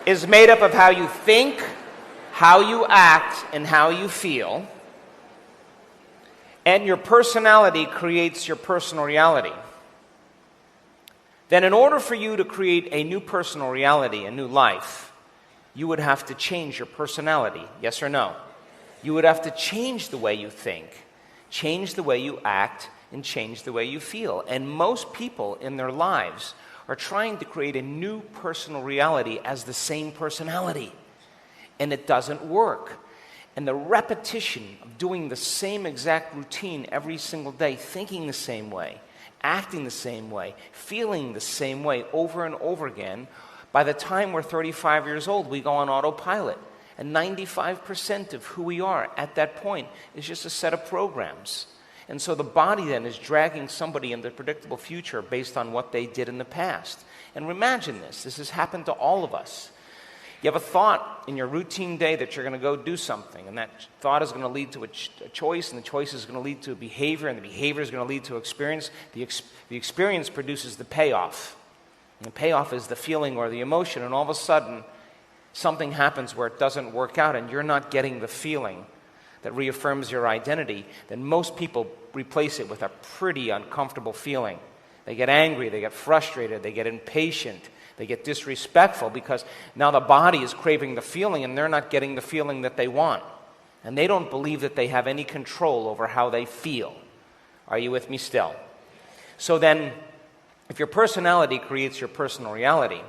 is made up of how you think, how you act, and how you feel. And your personality creates your personal reality. Then in order for you to create a new personal reality, a new life, you would have to change your personality, yes or no? You would have to change the way you think, change the way you act, and change the way you feel. And most people in their lives are trying to create a new personal reality as the same personality. And it doesn't work. And the repetition of doing the same exact routine every single day, thinking the same way, acting the same way, feeling the same way over and over again, by the time we're 35 years old, we go on autopilot. And 95% of who we are at that point is just a set of programs. And so the body then is dragging somebody into the predictable future based on what they did in the past. And imagine this. This has happened to all of us. You have a thought in your routine day that you're going to go do something, and that thought is going to lead to a choice, and the choice is going to lead to a behavior, and the behavior is going to lead to experience. The experience produces the payoff. And the payoff is the feeling or the emotion, and all of a sudden, something happens where it doesn't work out, and you're not getting the feeling that reaffirms your identity. Then most people replace it with a pretty uncomfortable feeling. They get angry, they get frustrated, they get impatient, they get disrespectful because now the body is craving the feeling and they're not getting the feeling that they want. And they don't believe that they have any control over how they feel. Are you with me still? So then, if your personality creates your personal reality,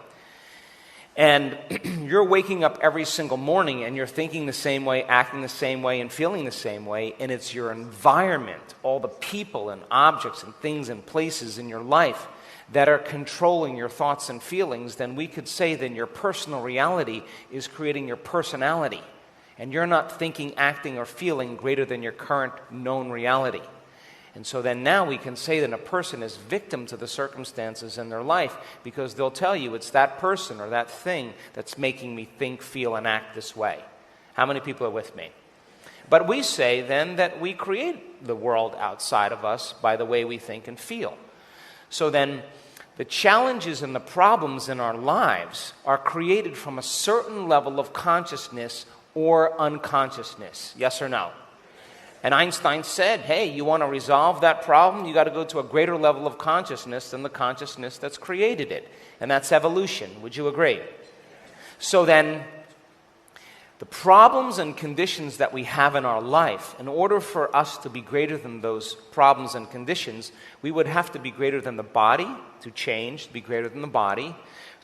and you're waking up every single morning and you're thinking the same way, acting the same way, and feeling the same way, and it's your environment, all the people and objects and things and places in your life that are controlling your thoughts and feelings, then we could say then your personal reality is creating your personality. And you're not thinking, acting, or feeling greater than your current known reality. And so then now we can say that a person is victim to the circumstances in their life because they'll tell you it's that person or that thing that's making me think, feel, and act this way. How many people are with me? But we say then that we create the world outside of us by the way we think and feel. So then the challenges and the problems in our lives are created from a certain level of consciousness or unconsciousness. Yes or no? And Einstein said, hey, you want to resolve that problem, you got to go to a greater level of consciousness than the consciousness that's created it. And that's evolution. Would you agree? So then, the problems and conditions that we have in our life, in order for us to be greater than those problems and conditions, we would have to be greater than the body, to change, to be greater than the body,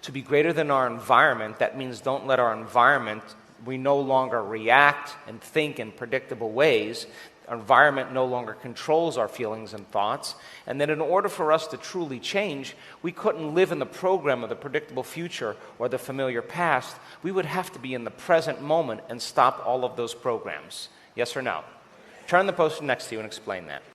to be greater than our environment. That means don't let our environment, we no longer react and think in predictable ways. Our environment no longer controls our feelings and thoughts. And then in order for us to truly change, we couldn't live in the program of the predictable future or the familiar past. We would have to be in the present moment and stop all of those programs. Yes or no? Turn the person next to you and explain that.